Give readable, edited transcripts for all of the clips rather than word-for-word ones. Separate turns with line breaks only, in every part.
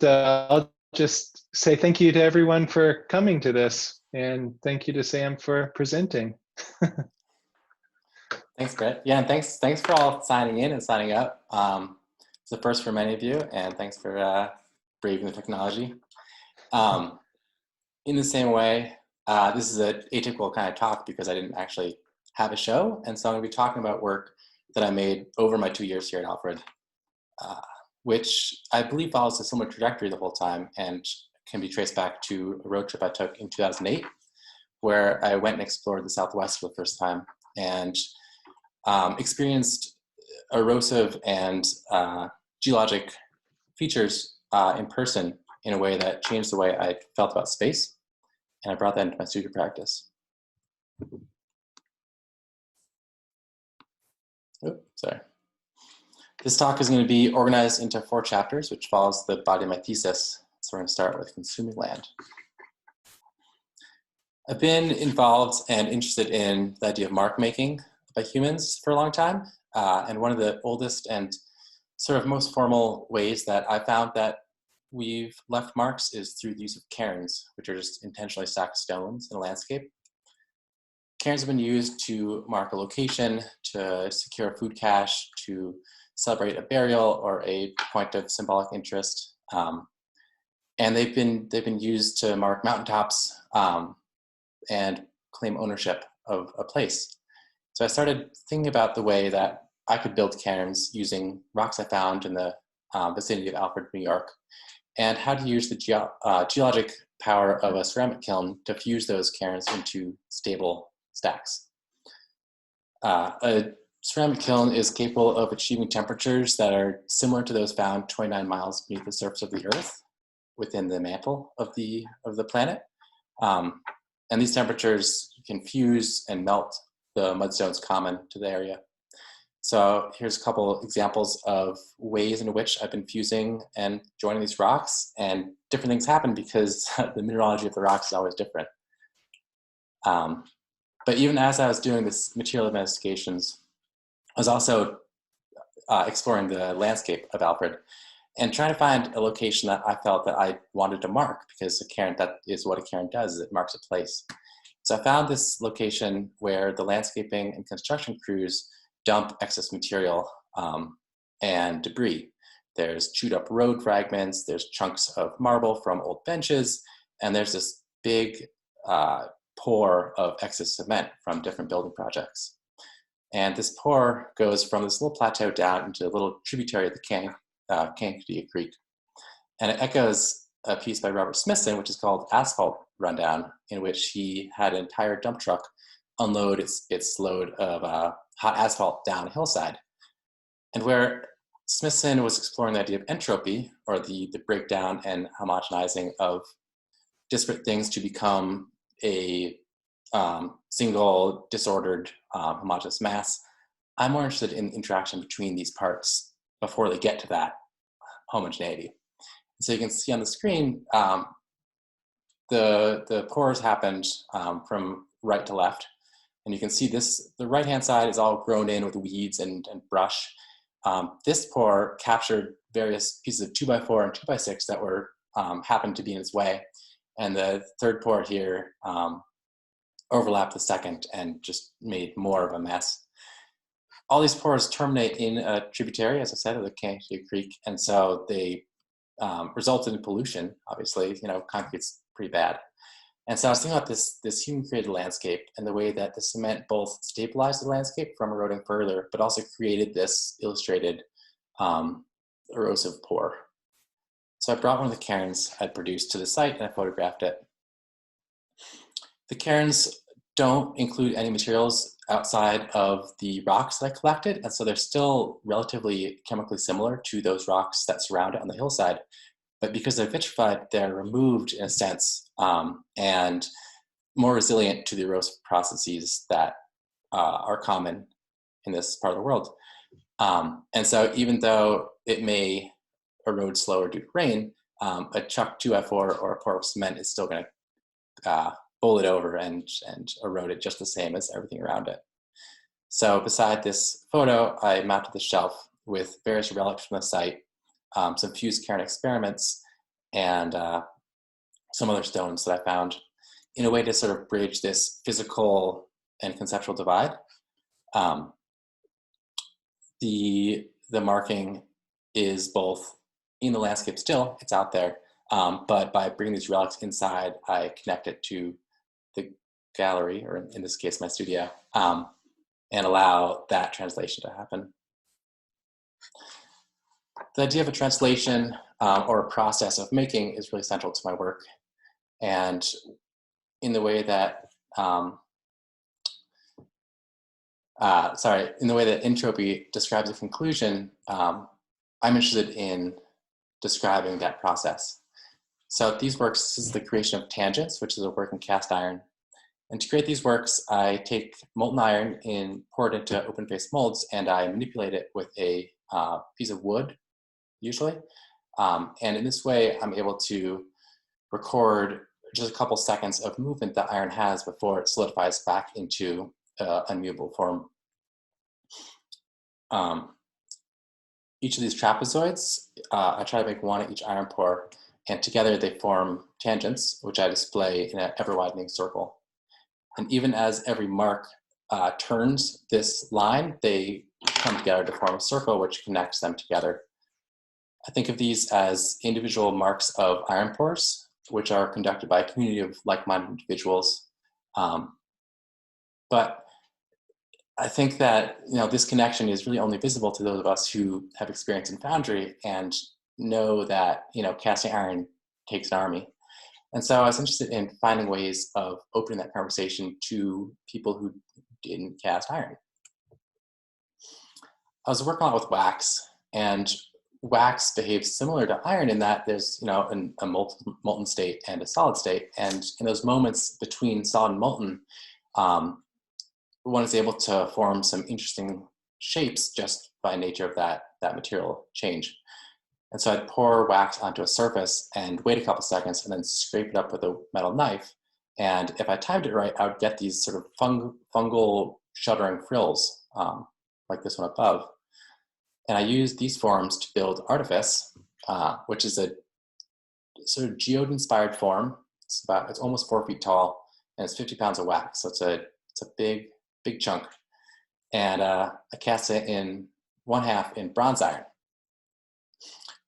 I'll just say thank you to everyone for coming to this, and thank you to Sam for presenting.
Thanks, Brett. Yeah, and thanks for all signing in and signing up. It's the first for many of you, and thanks for braving the technology. In the same way, this is an atypical kind of talk because I didn't actually have a show, and so I'm going to be talking about work that I made over my 2 years here at Alfred, which I believe follows a similar trajectory the whole time and can be traced back to a road trip I took in 2008, where I went and explored the Southwest for the first time and experienced erosive and geologic features in person in a way that changed the way I felt about space, and I brought that into my studio practice. Oh, sorry. This talk is going to be organized into 4 chapters, which follows the body of my thesis. So we're going to start with consuming land. I've been involved and interested in the idea of mark making by humans for a long time. And one of the oldest and sort of most formal ways that I found that we've left marks is through the use of cairns, which are just intentionally stacked stones in a landscape. Cairns have been used to mark a location, to secure a food cache, to celebrate a burial or a point of symbolic interest. And they've been used to mark mountaintops and claim ownership of a place. So I started thinking about the way that I could build cairns using rocks I found in the vicinity of Alfred, New York, and how to use the geologic power of a ceramic kiln to fuse those cairns into stable stacks. A ceramic kiln is capable of achieving temperatures that are similar to those found 29 miles beneath the surface of the Earth within the mantle of the planet. And these temperatures can fuse and melt the mudstones common to the area. So here's a couple examples of ways in which I've been fusing and joining these rocks, and different things happen because the mineralogy of the rocks is always different. But even as I was doing this material investigations, I was also exploring the landscape of Alfred and trying to find a location that I felt that I wanted to mark, because a cairn, that is what a cairn does, is it marks a place. So I found this location where the landscaping and construction crews dump excess material and debris. There's chewed up road fragments, there's chunks of marble from old benches, and there's this big pour of excess cement from different building projects. And this pour goes from this little plateau down into a little tributary of the Kankakee Creek. And it echoes a piece by Robert Smithson, which is called Asphalt Rundown, in which he had an entire dump truck unload its load of hot asphalt down a hillside. And where Smithson was exploring the idea of entropy, or the breakdown and homogenizing of disparate things to become a single disordered homogeneous mass, I'm more interested in the interaction between these parts before they get to that homogeneity. So you can see on the screen, the pours happened from right to left. And you can see this, the right-hand side is all grown in with weeds and brush. This pour captured various pieces of 2x4 and 2x6 that were happened to be in its way. And the third pour here overlapped the second and just made more of a mess. All these pores terminate in a tributary, as I said, of the Kankakee Creek. And so they resulted in pollution, obviously. You know, concrete's pretty bad. And so I was thinking about this human-created landscape and the way that the cement both stabilized the landscape from eroding further, but also created this illustrated erosive pour. So I brought one of the cairns I'd produced to the site and I photographed it. The cairns don't include any materials outside of the rocks that I collected, and so they're still relatively chemically similar to those rocks that surround it on the hillside. But because they're vitrified, they're removed in a sense and more resilient to the erosive processes that are common in this part of the world. And so even though it may erode slower due to rain, a chuck 2F4 or a pour of cement is still going to bowl it over and erode it just the same as everything around it. So beside this photo, I mounted the shelf with various relics from the site, some fused cairn experiments, and some other stones that I found in a way to sort of bridge this physical and conceptual divide. The marking is both in the landscape still, it's out there, but by bringing these relics inside, I connect it to the gallery, or in this case, my studio, and allow that translation to happen. The idea of a translation or a process of making is really central to my work. And in the way that, in the way that entropy describes a conclusion, I'm interested in describing that process. So these works, this is the creation of tangents, which is a work in cast iron. And to create these works, I take molten iron and pour it into open-faced molds, and I manipulate it with a piece of wood, usually. And in this way, I'm able to record just a couple seconds of movement that iron has before it solidifies back into unmovable form. Each of these trapezoids, I try to make one at each iron pour, and together they form tangents, which I display in an ever-widening circle. And even as every mark turns this line, they come together to form a circle which connects them together. I think of these as individual marks of iron pours, which are conducted by a community of like-minded individuals. But I think that this connection is really only visible to those of us who have experience in foundry and know that casting iron takes an army. And so I was interested in finding ways of opening that conversation to people who didn't cast iron. I was working a lot with wax, and wax behaves similar to iron in that there's a molten state and a solid state, and in those moments between solid and molten, one is able to form some interesting shapes just by nature of that material change. And so I'd pour wax onto a surface and wait a couple seconds and then scrape it up with a metal knife. And if I timed it right, I would get these sort of fungal shuddering frills, like this one above. And I used these forms to build Artifice, which is a sort of geode-inspired form. It's almost 4 feet tall, and it's 50 pounds of wax. So it's a big chunk. And I cast it in 1/2 in bronze iron.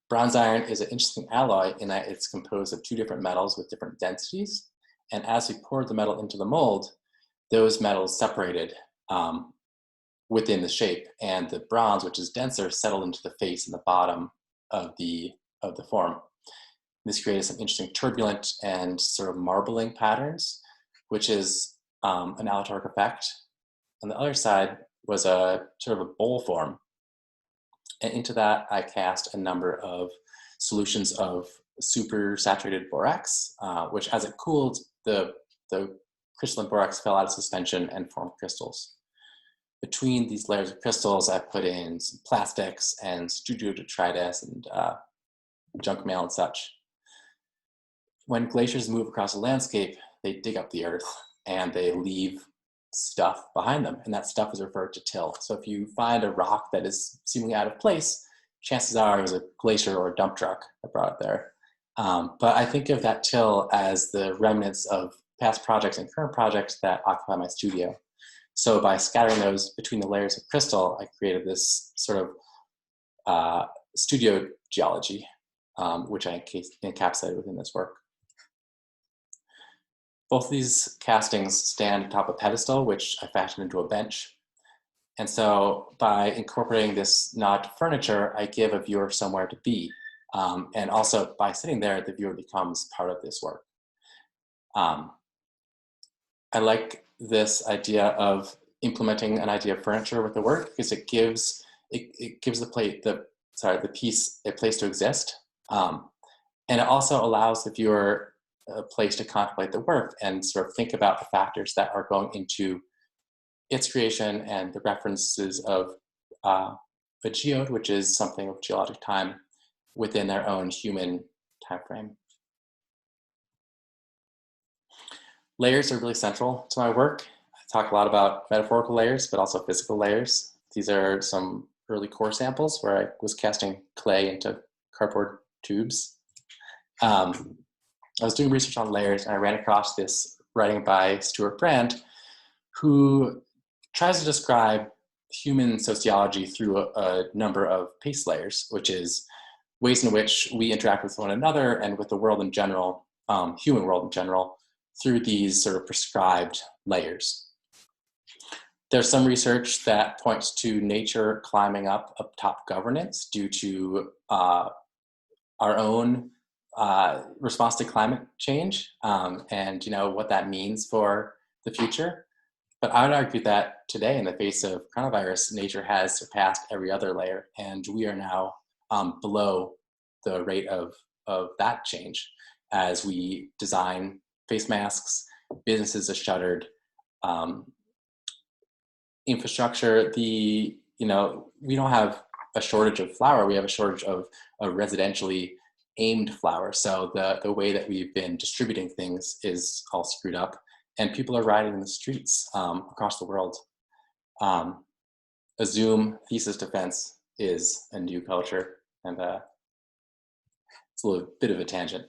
Bronze iron is an interesting alloy in that it's composed of 2 different metals with different densities. And as we poured the metal into the mold, those metals separated within the shape, and the bronze, which is denser, settled into the face and the bottom of the form. This created some interesting turbulent and sort of marbling patterns, which is an allotropic effect. On the other side was a sort of a bowl form. And into that, I cast a number of solutions of super saturated borax, which as it cooled, the crystalline borax fell out of suspension and formed crystals. Between these layers of crystals, I put in some plastics and studio detritus and junk mail and such. When glaciers move across a landscape, they dig up the earth and they leave stuff behind them, and that stuff is referred to till. So if you find a rock that is seemingly out of place, chances are it was a glacier or a dump truck that brought it there. But I think of that till as the remnants of past projects and current projects that occupy my studio. So by scattering those between the layers of crystal, I created this sort of studio geology, which I encapsulated within this work. Both of these castings stand atop a pedestal, which I fashioned into a bench. And so by incorporating this nod to furniture, I give a viewer somewhere to be. And also by sitting there, the viewer becomes part of this work. I like this idea of implementing an idea of furniture with the work because it gives the piece a place to exist. And it also allows the viewer a place to contemplate the work and sort of think about the factors that are going into its creation and the references of a geode, which is something of geologic time within their own human time frame. Layers are really central to my work. I talk a lot about metaphorical layers, but also physical layers. These are some early core samples where I was casting clay into cardboard tubes I was doing research on layers, and I ran across this writing by Stuart Brand, who tries to describe human sociology through a number of pace layers, which is ways in which we interact with one another and with the world in general, human world in general, through these sort of prescribed layers. There's some research that points to nature climbing up top governance due to our own response to climate change, and what that means for the future. But I would argue that today, in the face of coronavirus, nature has surpassed every other layer, and we are now below the rate of that change as we design face masks, businesses are shuttered, infrastructure. We don't have a shortage of flour; we have a shortage of residentially aimed flour. So the way that we've been distributing things is all screwed up, and people are rioting in the streets across the world. A Zoom thesis defense is a new culture, and it's a little bit of a tangent.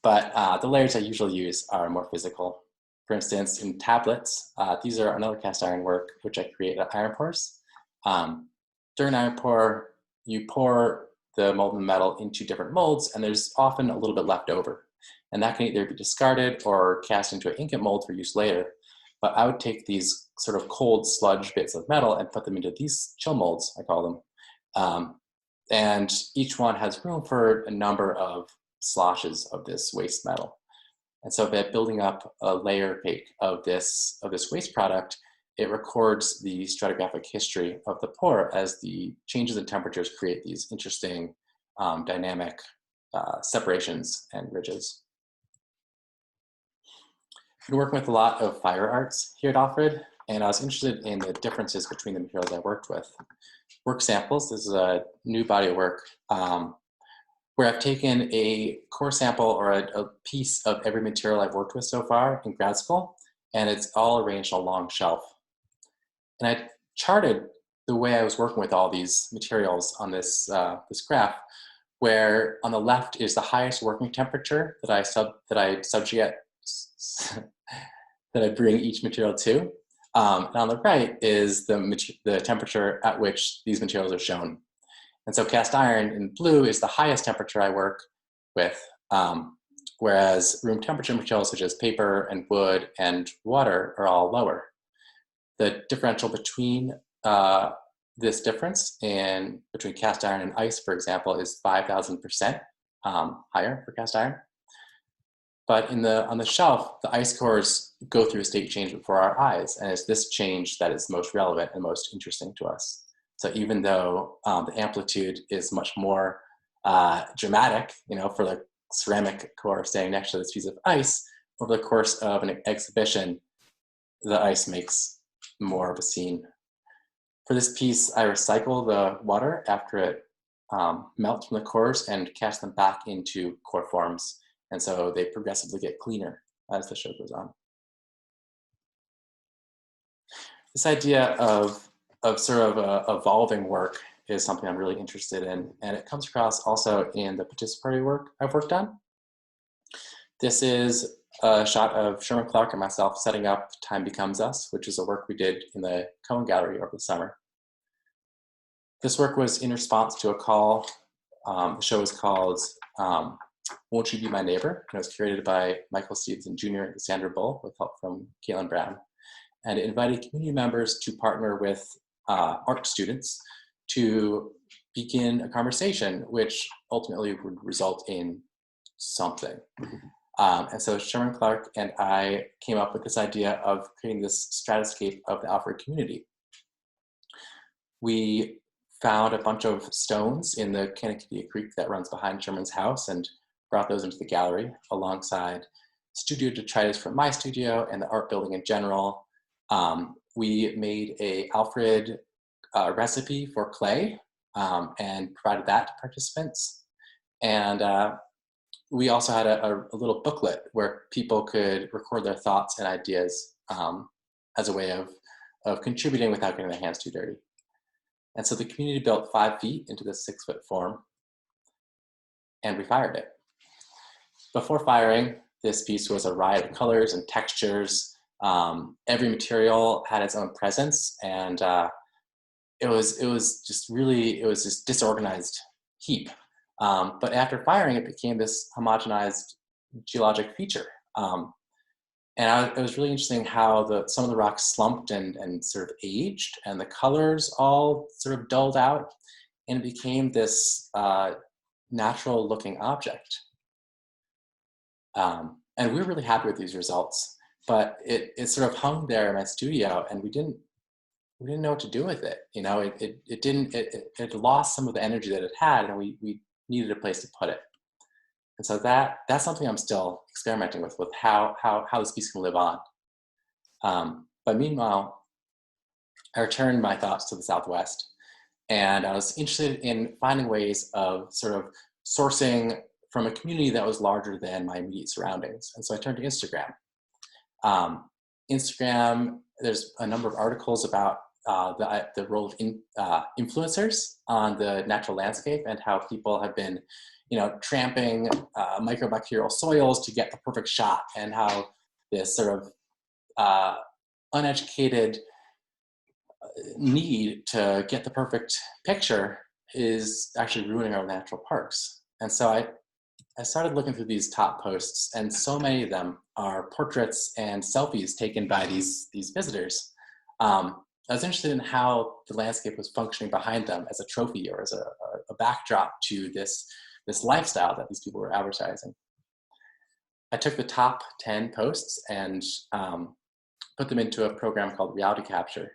But the layers I usually use are more physical. For instance, in tablets, these are another cast iron work, which I create at iron pours. During iron pour, you pour the molten metal into different molds, and there's often a little bit left over. And that can either be discarded or cast into an ingot mold for use later. But I would take these sort of cold sludge bits of metal and put them into these chill molds, I call them. And each one has room for a number of sloshes of this waste metal. And so by building up a layer cake of this waste product, it records the stratigraphic history of the pour as the changes in temperatures create these interesting dynamic separations and ridges. I've been working with a lot of fire arts here at Alfred, and I was interested in the differences between the materials I worked with. Work samples, this is a new body of work where I've taken a core sample or a piece of every material I've worked with so far in grad school, and it's all arranged on a long shelf. And I charted the way I was working with all these materials on this graph, where on the left is the highest working temperature that I bring each material to, and on the right is the temperature at which these materials are shown. And so cast iron in blue is the highest temperature I work with, whereas room temperature materials such as paper and wood and water are all lower. The differential between this difference between cast iron and ice, for example, is 5,000% higher for cast iron. But on the shelf, the ice cores go through a state change before our eyes, and it's this change that is most relevant and most interesting to us. So even though the amplitude is much more dramatic, for the ceramic core standing next to this piece of ice, over the course of an exhibition, the ice makes more of a scene. For this piece, I recycle the water after it melts from the cores and cast them back into core forms. And so they progressively get cleaner as the show goes on. This idea of sort of evolving work is something I'm really interested in, and it comes across also in the participatory work I've worked on. This is a shot of Sherman Clark and myself setting up Time Becomes Us, which is a work we did in the Cohen Gallery over the summer. This work was in response to a call. The show was called Won't You Be My Neighbor? And it was curated by Michael Stevenson Jr. and Cassandra Bull with help from Caitlin Brown. And it invited community members to partner with art students to begin a conversation, which ultimately would result in something. And so Sherman Clark and I came up with this idea of creating this stratoscape of the Alfred community. We found a bunch of stones in the Kankakee Creek that runs behind Sherman's house and brought those into the gallery alongside studio detritus from my studio and the art building in general. We made a Alfred recipe for clay and provided that to participants. And we also had a little booklet where people could record their thoughts and ideas as a way of contributing without getting their hands too dirty. And so the community built 5 feet into this 6-foot form, and we fired it. before firing, this piece was a riot of colors and textures. Every material had its own presence, and it was just disorganized heap. But after firing, it became this homogenized geologic feature. And it was really interesting how some of the rocks slumped and sort of aged, and the colors all sort of dulled out, and it became this natural looking object. And we were really happy with these results, but it sort of hung there in my studio, and we didn't know what to do with it. You know, it lost some of the energy that it had, and we needed a place to put it. And so that's something I'm still experimenting with how this piece can live on. But meanwhile, I returned my thoughts to the Southwest, and I was interested in finding ways of sort of sourcing from a community that was larger than my immediate surroundings. And so I turned to Instagram. Instagram, there's a number of articles about the role of influencers on the natural landscape, and how people have been, tramping microbacterial soils to get the perfect shot, and how this sort of uneducated need to get the perfect picture is actually ruining our natural parks. And so I started looking through these top posts, and so many of them are portraits and selfies taken by these visitors. I was interested in how the landscape was functioning behind them as a trophy or as a backdrop to this lifestyle that these people were advertising. I took the top 10 posts and put them into a program called Reality Capture.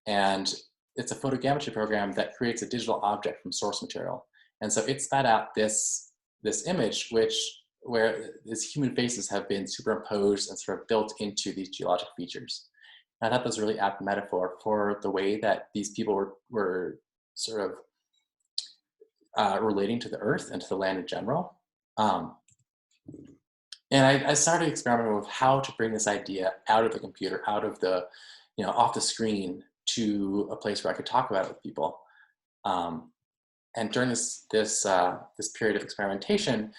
And it's a photogrammetry program that creates a digital object from source material. And so it spat out this image where these human faces have been superimposed and sort of built into these geologic features. And I thought that was a really apt metaphor for the way that these people were sort of relating to the earth and to the land in general. And I started experimenting with how to bring this idea out of the computer, out of the, off the screen, to a place where I could talk about it with people. And during this period of experimentation,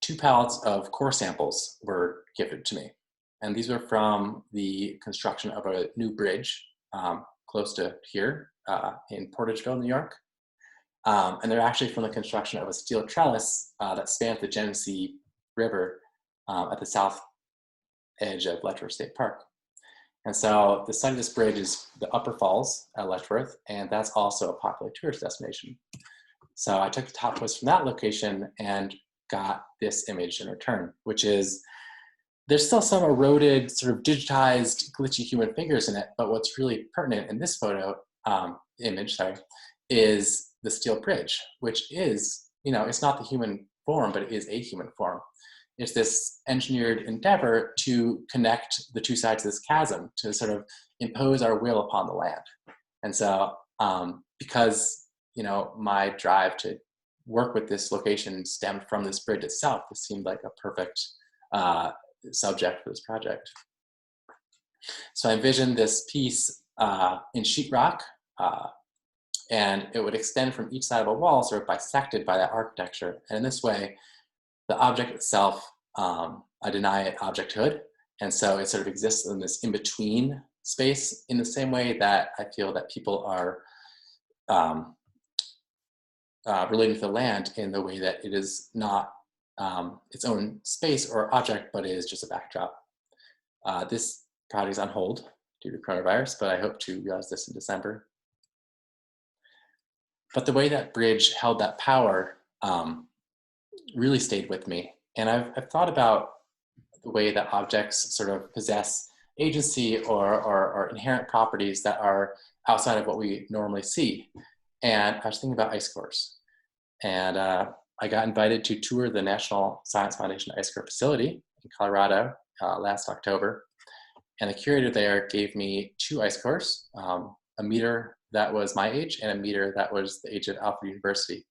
2 pallets of core samples were gifted to me. And these were from the construction of a new bridge close to here in Portageville, New York. And they're actually from the construction of a steel trellis that spans the Genesee River at the south edge of Letchworth State Park. And so the site of this bridge is the Upper Falls at Letchworth, and that's also a popular tourist destination. So I took the top post from that location and got this image in return, which is, there's still some eroded, sort of digitized, glitchy human figures in it, but what's really pertinent in this photo, image, is the steel bridge, which is, it's not the human form, but it is a human form. It's this engineered endeavor to connect the 2 sides of this chasm, to sort of impose our will upon the land. And so, because, my drive to work with this location stemmed from this bridge itself, this seemed like a perfect subject for this project. So I envisioned this piece in sheetrock, and it would extend from each side of a wall, sort of bisected by that architecture. And in this way, the object itself, I deny it objecthood. And so it sort of exists in this in-between space, in the same way that I feel that people are relating to the land in the way that it is not its own space or object, but is just a backdrop. This project is on hold due to coronavirus, but I hope to realize this in December. But the way that bridge held that power really stayed with me. And I've thought about the way that objects sort of possess agency or inherent properties that are outside of what we normally see. And I was thinking about ice cores. And I got invited to tour the National Science Foundation Ice Core Facility in Colorado last October. And the curator there gave me 2 ice cores, a meter that was my age and a meter that was the age of Alfred University.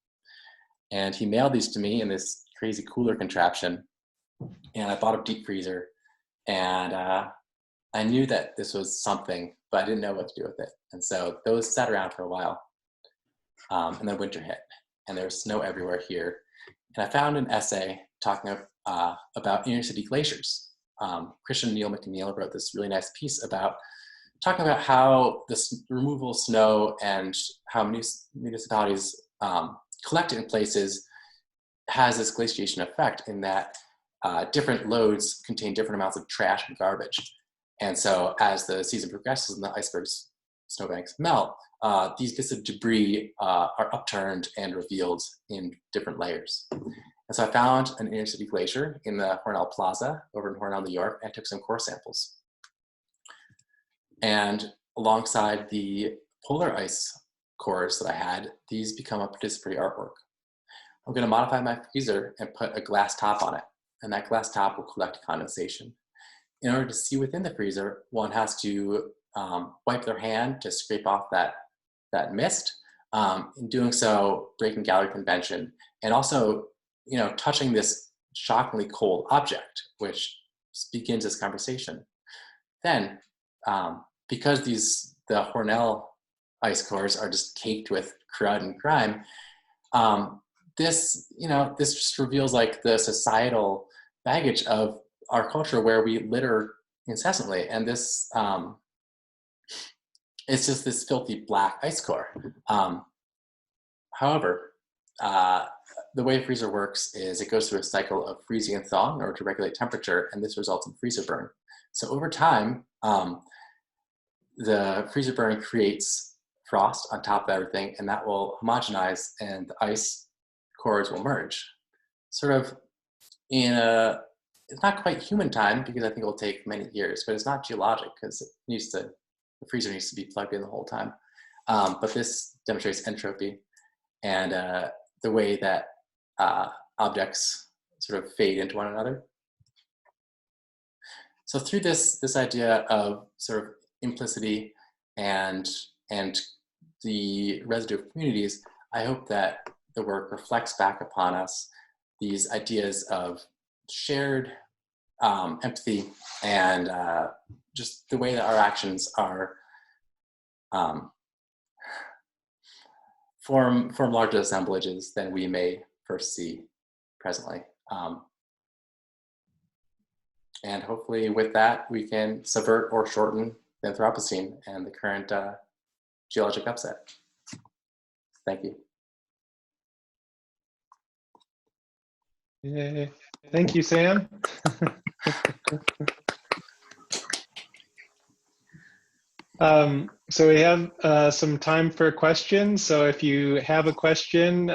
And he mailed these to me in this crazy cooler contraption. And I bought a deep freezer. And I knew that this was something, but I didn't know what to do with it. And so those sat around for a while. And then winter hit, and there was snow everywhere here. And I found an essay talking about inner city glaciers. Christian Neil McNeil wrote this really nice piece about talking about how this removal of snow and how municipalities collect it in places has this glaciation effect in that different loads contain different amounts of trash and garbage. And so as the season progresses and the icebergs, snowbanks melt, these bits of debris are upturned and revealed in different layers. And so I found an inner city glacier in the Hornell Plaza over in Hornell, New York, and took some core samples. And alongside the polar ice cores that I had, these become a participatory artwork. I'm going to modify my freezer and put a glass top on it, and that glass top will collect condensation. In order to see within the freezer, one has to wipe their hand to scrape off that mist. In doing so, breaking gallery convention, and also, touching this shockingly cold object, which begins this conversation. Then, because the Hornell ice cores are just caked with crud and grime, this just reveals like the societal baggage of our culture where we litter incessantly, and this it's just this filthy black ice core. However, the way a freezer works is it goes through a cycle of freezing and thawing in order to regulate temperature, and this results in freezer burn. So over time, the freezer burn creates frost on top of everything, and that will homogenize, and the ice cores will merge. Sort of it's not quite human time, because I think it will take many years, but it's not geologic because the freezer needs to be plugged in the whole time. But this demonstrates entropy and the way that objects sort of fade into one another. So through this idea of sort of implicity and the residue of communities, I hope that the work reflects back upon us these ideas of shared empathy and just the way that our actions are form larger assemblages than we may first see presently. And hopefully with that, we can subvert or shorten the Anthropocene and the current geologic upset. Thank you.
Yay. Thank you, Sam. So we have some time for questions. So if you have a question,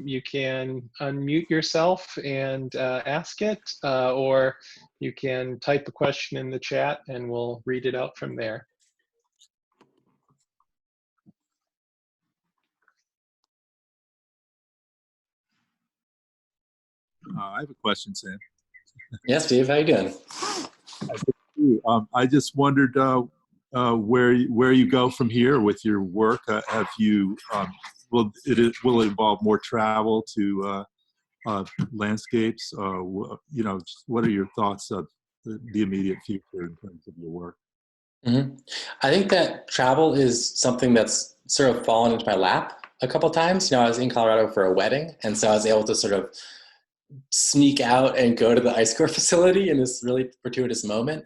you can unmute yourself and ask it, or you can type a question in the chat and we'll read it out from there.
I have a question, Sam.
Yes, Steve, how you doing?
I just wondered where you go from here with your work. Have you will it involve more travel to landscapes? What are your thoughts of the immediate future in terms of your work?
Mm-hmm. I think that travel is something that's sort of fallen into my lap a couple times. I was in Colorado for a wedding, and so I was able to sort of sneak out and go to the ice core facility in this really fortuitous moment.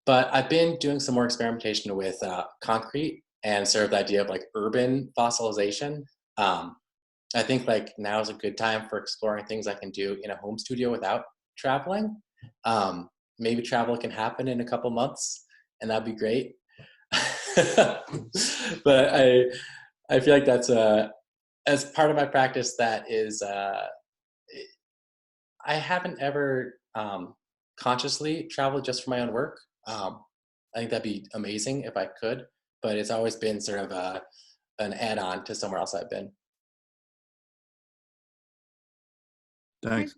But I've been doing some more experimentation with concrete and sort of the idea of like urban fossilization. I think like now is a good time for exploring things I can do in a home studio without traveling. Maybe travel can happen in a couple months, and that'd be great. But I feel like that's as part of my practice that is I haven't ever consciously traveled just for my own work. I think that'd be amazing if I could, but it's always been sort of an add-on to somewhere else I've been.
Thanks.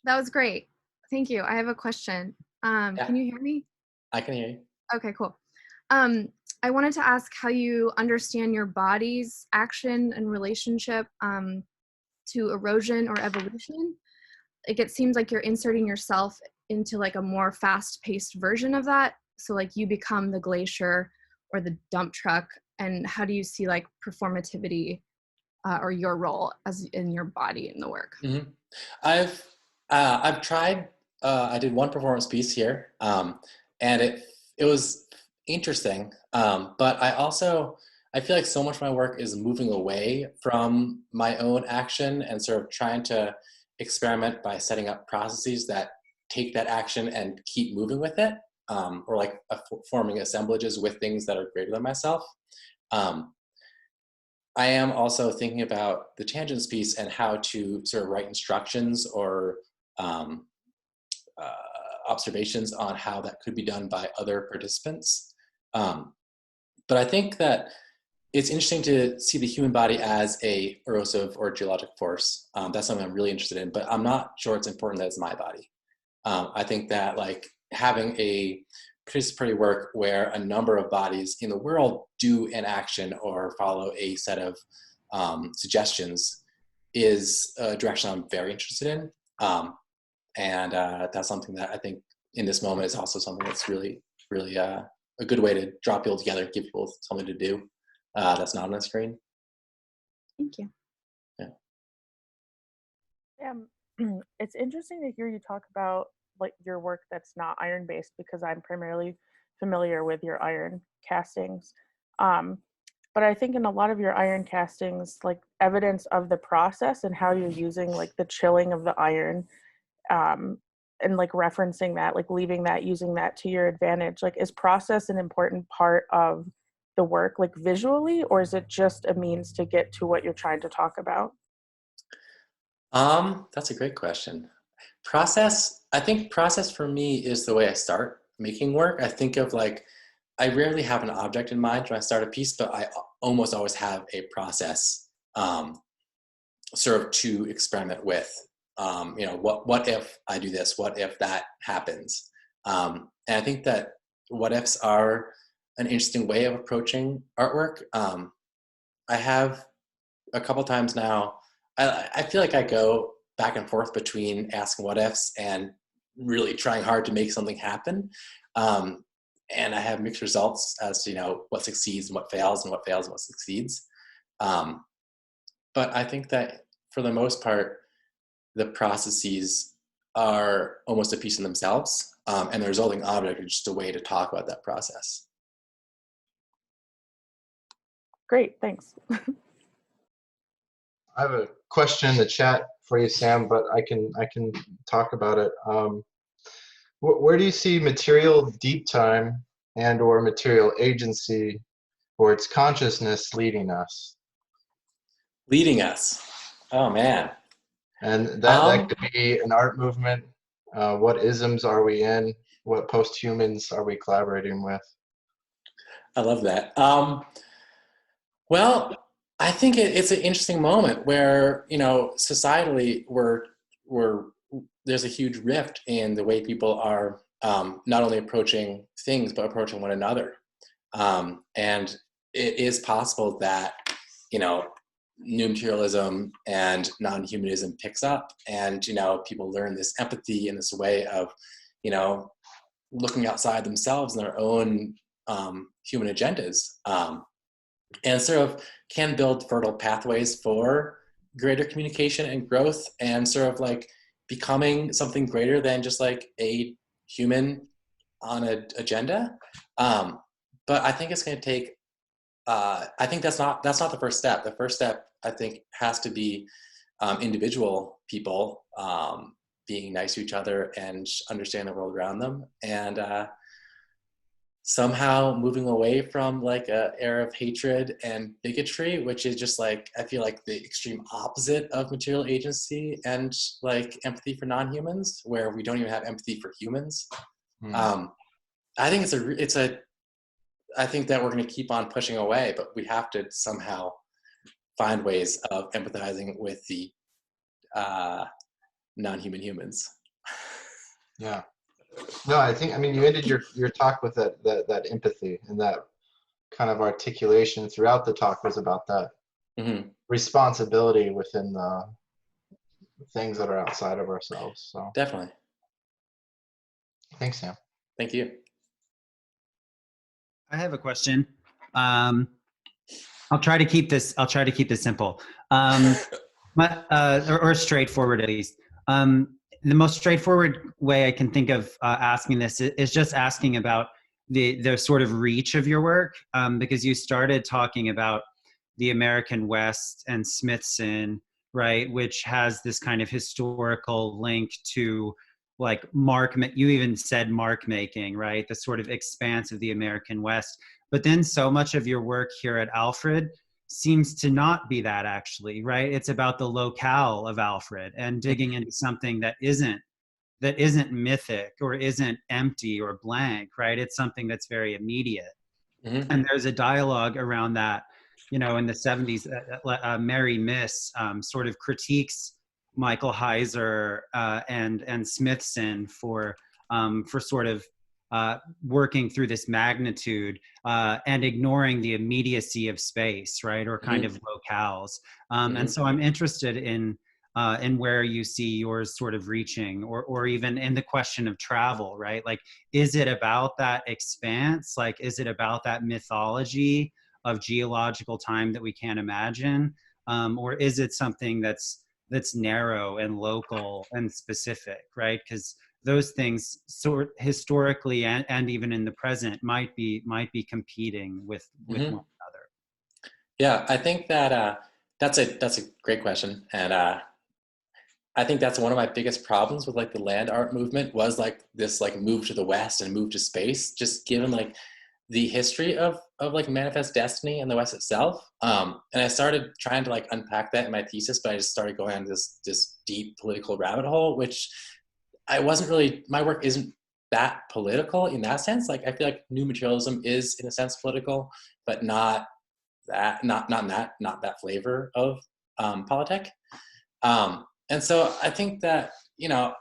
That was great. Thank you. I have a question.
Yeah.
Can you hear me?
I can hear you.
Okay, cool. I wanted to ask how you understand your body's action and relationship to erosion or evolution. Like it seems like you're inserting yourself into like a more fast-paced version of that. So like you become the glacier or the dump truck, and how do you see like performativity or your role as in your body in the work?
Mm-hmm. I've tried. I did one performance piece here, and it was interesting. But I feel like so much of my work is moving away from my own action and sort of trying to experiment by setting up processes that take that action and keep moving with it, or like forming assemblages with things that are greater than myself. I am also thinking about the tangents piece and how to sort of write instructions or um, observations on how that could be done by other participants. But I think that it's interesting to see the human body as a erosive or geologic force. That's something I'm really interested in, but I'm not sure it's important that it's my body. I think that like having a participatory work where a number of bodies in the world do an action or follow a set of suggestions is a direction I'm very interested in. And that's something that I think in this moment is also something that's really, really a good way to draw people together, give people something to do that's not on a screen.
Thank you.
Yeah, it's interesting to hear you talk about like your work that's not iron based, because I'm primarily familiar with your iron castings. But I think in a lot of your iron castings, like evidence of the process and how you're using like the chilling of the iron, and like referencing that, like leaving that, using that to your advantage. Like, is process an important part of the work, like visually, or is it just a means to get to what you're trying to talk about?
That's a great question. I think process for me is the way I start making work. I think of like, I rarely have an object in mind when I start a piece, but I almost always have a process sort of to experiment with. What if I do this? What if that happens? And I think that what ifs are an interesting way of approaching artwork. I have a couple times now, I feel like I go back and forth between asking what ifs and really trying hard to make something happen. And I have mixed results as to, what succeeds and what fails and what succeeds. But I think that for the most part, the processes are almost a piece in themselves. And the resulting object is just a way to talk about that process.
Great, thanks.
I have a question in the chat for you, Sam, but I can talk about it. Where do you see material deep time and or material agency or its consciousness leading us?
Leading us. Oh man.
And that could be an art movement. What isms are we in? What post-humans are we collaborating with?
I love that. Well, I think it's an interesting moment where, societally there's a huge rift in the way people are not only approaching things, but approaching one another. And it is possible that, new materialism and non-humanism picks up and, people learn this empathy in this way of, looking outside themselves and their own human agendas. And sort of can build fertile pathways for greater communication and growth and sort of like becoming something greater than just like a human on an agenda. But I think it's going to take, I think that's not the first step. The first step, I think, has to be individual people being nice to each other and understand the world around them. And somehow moving away from like an era of hatred and bigotry, which is just like, I feel like the extreme opposite of material agency and like empathy for non-humans, where we don't even have empathy for humans. I think I think that we're going to keep on pushing away, but we have to somehow find ways of empathizing with the non-human humans.
Yeah. No, I mean, you ended your talk with that empathy, and that kind of articulation throughout the talk was about that responsibility within the things that are outside of ourselves. So
Definitely.
Thanks, Sam.
Thank you.
I have a question. I'll try to keep this simple, or straightforward at least. The most straightforward way I can think of asking this is just asking about the sort of reach of your work, because you started talking about the American West and Smithson, right, which has this kind of historical link to like you even said mark making, right, the sort of expanse of the American West. But then so much of your work here at Alfred seems to not be that, actually, right? It's about the locale of Alfred and digging into something that isn't mythic or isn't empty or blank, right? It's something that's very immediate. Mm-hmm. And there's a dialogue around that, in the 70s. Mary Miss sort of critiques Michael Heiser and Smithson for sort of working through this magnitude and ignoring the immediacy of space, right, or kind of locales. And so I'm interested in where you see yours sort of reaching, or even in the question of travel, right? Like, is it about that expanse? Like, is it about that mythology of geological time that we can't imagine? Or is it something that's narrow and local and specific, right? Because those things sort historically and even in the present might be competing with one another.
Yeah, I think that that's a great question, and I think that's one of my biggest problems with like the land art movement was like this like move to the West and move to space, just given like the history of like Manifest Destiny and the West itself. And I started trying to like unpack that in my thesis, but I just started going on this deep political rabbit hole, which my work isn't that political in that sense. Like I feel like new materialism is in a sense political, but not that flavor of politic. And so I think that, I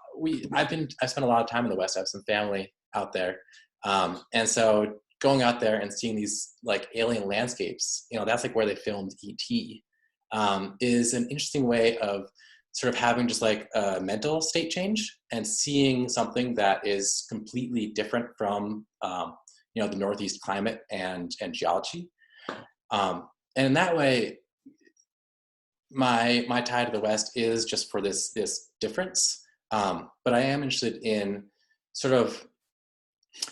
spent a lot of time in the West. I have some family out there. And so going out there and seeing these like alien landscapes, that's like where they filmed E.T., is an interesting way of sort of having just like a mental state change and seeing something that is completely different from, the Northeast climate and geology. And in that way, my tie to the West is just for this difference. But I am interested in sort of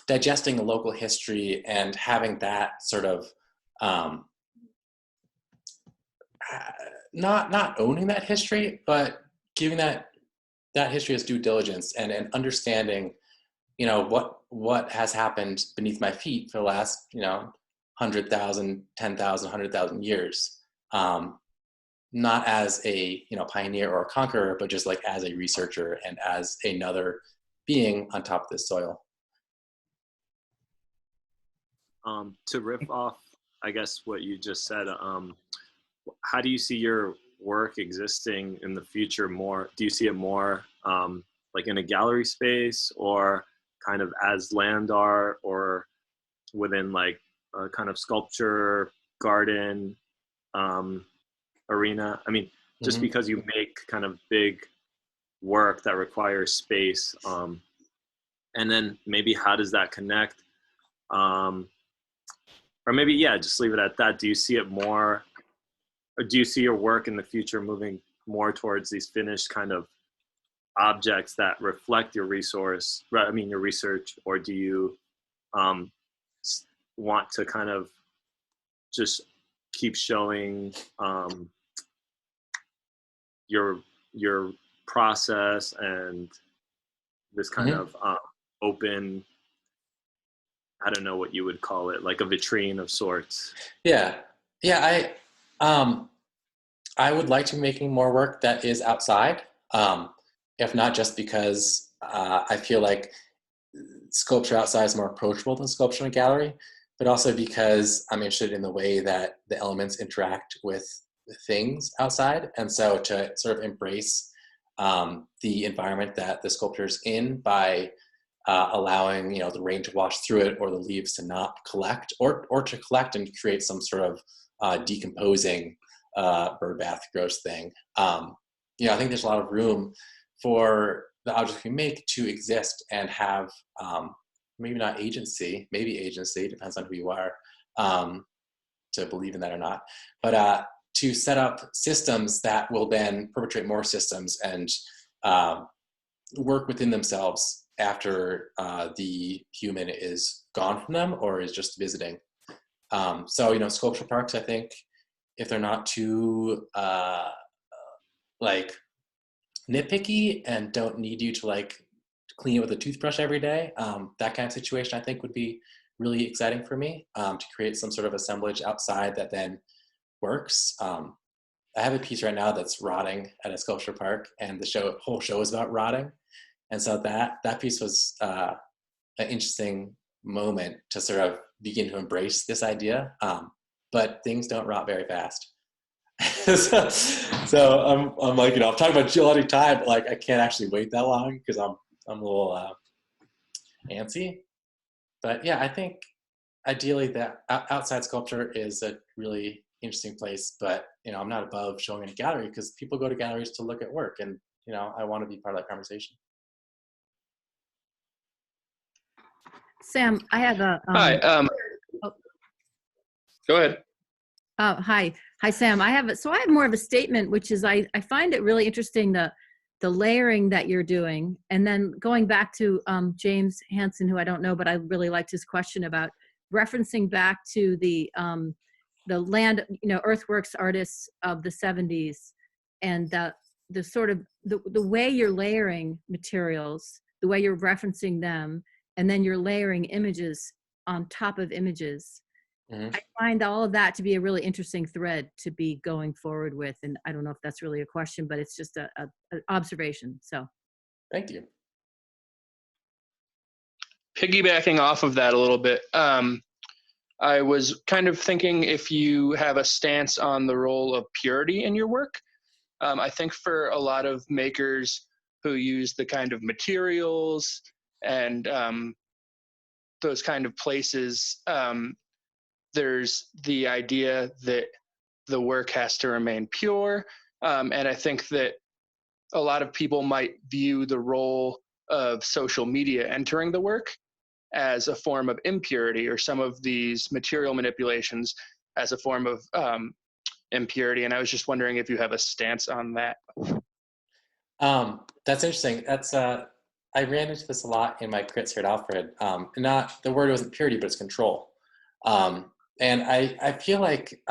digesting the local history and having that sort of not owning that history, but giving that history as due diligence and understanding, what has happened beneath my feet for the last, 100,000, 10,000, 100,000 years. Not as a pioneer or a conqueror, but just like as a researcher and as another being on top of this soil.
To riff off, I guess, what you just said, how do you see your work existing in the future? Do you see it more like in a gallery space, or kind of as land art, or within like a kind of sculpture garden arena? I mean, just because you make kind of big work that requires space, and then maybe how does that connect? Or maybe, just leave it at that. Do you see it more, or do you see your work in the future moving more towards these finished kind of objects that reflect your your research, or do you want to kind of just keep showing your process and this kind of open, I don't know what you would call it, like a vitrine of sorts?
Yeah. I would like to be making more work that is outside, if not just because I feel like sculpture outside is more approachable than sculpture in a gallery, but also because I'm interested in the way that the elements interact with the things outside. And so to sort of embrace the environment that the sculpture's in by allowing the rain to wash through it, or the leaves to not collect, or to collect and create some sort of decomposing birdbath gross thing. I think there's a lot of room for the objects we make to exist and have maybe not agency, maybe agency, depends on who you are, to believe in that or not, but to set up systems that will then perpetrate more systems and work within themselves after the human is gone from them or is just visiting. So, you know, sculpture parks, I think, if they're not too like nitpicky and don't need you to like clean it with a toothbrush every day, that kind of situation I think would be really exciting for me, to create some sort of assemblage outside that then works. I have a piece right now that's rotting at a sculpture park, and the whole show is about rotting. And so that piece was an interesting moment to sort of begin to embrace this idea. But things don't rot very fast. so I'm like, you know, I'm talking about geologic time, but like I can't actually wait that long because I'm a little antsy. But yeah, I think ideally that outside sculpture is a really interesting place, but you know, I'm not above showing in a gallery because people go to galleries to look at work, and you know, I want to be part of that conversation.
Sam, I have a
Hi. Go ahead.
Hi, Sam. I have more of a statement, which is I find it really interesting the layering that you're doing, and then going back to James Hansen, who I don't know, but I really liked his question about referencing back to the land, you know, earthworks artists of the 70s, and the sort of the way you're layering materials, the way you're referencing them, and then you're layering images on top of images. Mm-hmm. I find all of that to be a really interesting thread to be going forward with. And I don't know if that's really a question, but it's just an observation. So
thank you.
Piggybacking off of that a little bit, I was kind of thinking if you have a stance on the role of purity in your work. I think for a lot of makers who use the kind of materials and those kind of places, there's the idea that the work has to remain pure. And I think that a lot of people might view the role of social media entering the work as a form of impurity, or some of these material manipulations as a form of impurity. And I was just wondering if you have a stance on that.
That's interesting. That's I ran into this a lot in my crits here at Alfred. Not the word wasn't purity, but it's control. And I feel like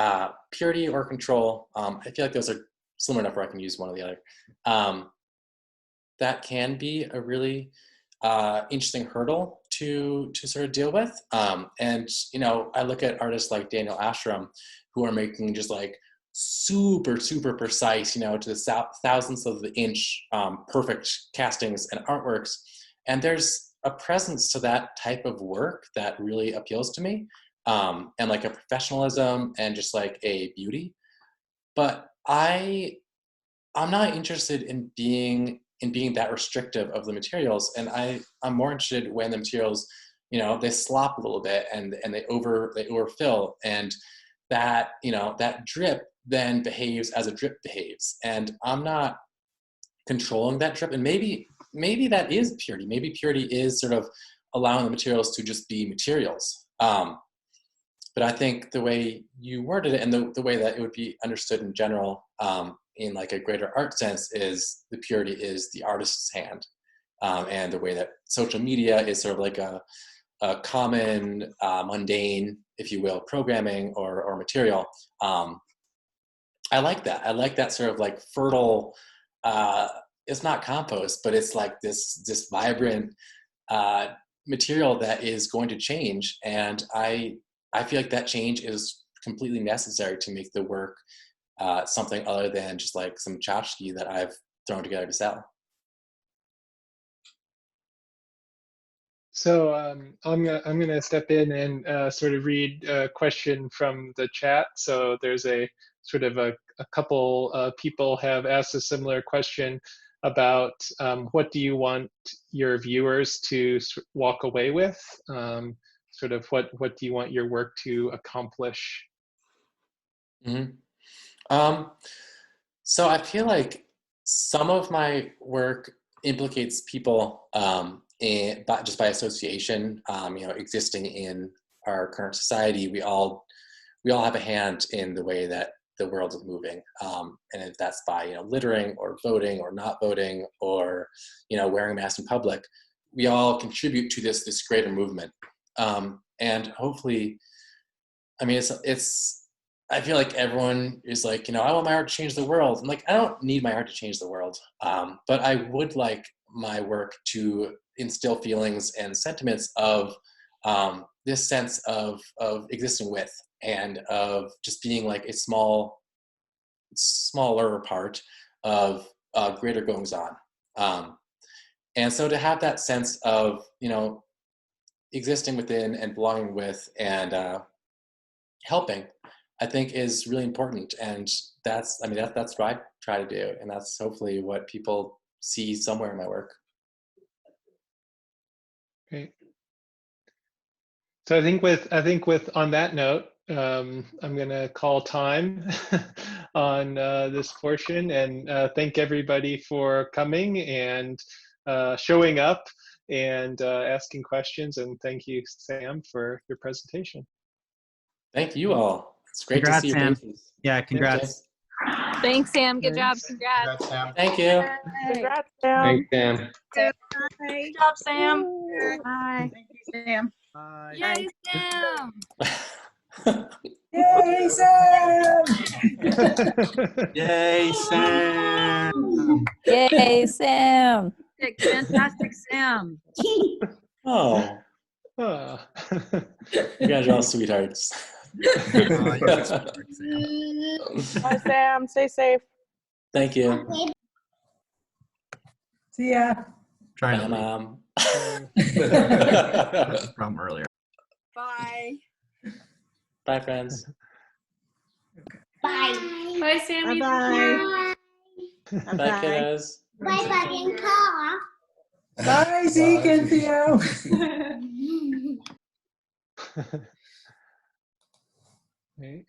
purity or control, I feel like those are similar enough where I can use one or the other. That can be a really interesting hurdle to sort of deal with. And, you know, I look at artists like Daniel Ashram, who are making just like super, super precise, you know, to the thousandths of the inch, perfect castings and artworks. And there's a presence to that type of work that really appeals to me. And like a professionalism and just like a beauty. But I'm not interested in being that restrictive of the materials. And I'm more interested when the materials, you know, they slop a little bit and they overfill, and that, you know, that drip then behaves as a drip behaves. And I'm not controlling that drip. And maybe that is purity. Maybe purity is sort of allowing the materials to just be materials. But I think the way you worded it and the way that it would be understood in general, in like a greater art sense, is the purity is the artist's hand. And the way that social media is sort of like a common, mundane, if you will, programming or material. I like that. I like that sort of like fertile, it's not compost, but it's like this vibrant material that is going to change. And I feel like that change is completely necessary to make the work something other than just like some tchotchke that I've thrown together to sell.
So I'm gonna step in and sort of read a question from the chat. So there's a sort of a couple people have asked a similar question about what do you want your viewers to walk away with? Sort of what do you want your work to accomplish?
Mm-hmm. So I feel like some of my work implicates people just by association, you know, existing in our current society. We all we all have a hand in the way that the world is moving. And if that's by, littering or voting or not voting or, wearing a mask in public, we all contribute to this greater movement. And hopefully, I mean, I feel like everyone is like, I want my art to change the world. I'm like, I don't need my art to change the world. But I would like my work to instill feelings and sentiments of this sense of existing with, and of just being like a smaller part of greater goings on. And so to have that sense of, existing within and belonging with and helping, I think is really important. And that's what I try to do. And that's hopefully what people see somewhere in my work.
Great. So I think with on that note, I'm going to call time on this portion, and thank everybody for coming and showing up and asking questions. And thank you, Sam, for your presentation.
Thank you all. It's great
Congrats,
to see your
Sam.
faces.
Yeah, congrats.
Thanks, Sam. Good job.
Thanks.
Congrats.
Congrats, Sam.
Thank you.
Congrats, Sam.
Thanks, Sam.
Good job, Sam.
Bye.
Thank you, Sam.
Bye.
Yay, Sam!
Yay, Sam!
Yay, Sam!
Yay, Sam.
Fantastic, Sam.
Oh,
Ah.
you guys are all sweethearts.
Bye, Sam. Stay safe.
Thank you.
See ya.
Trying
Bye,
to
Mom.
That's the problem earlier.
Bye.
Bye, friends.
Bye.
Bye, Sammy.
Bye.
Bye, kiddos.
Bye, Bye, and Carl.
Bye, Zeke and Theo.
Right.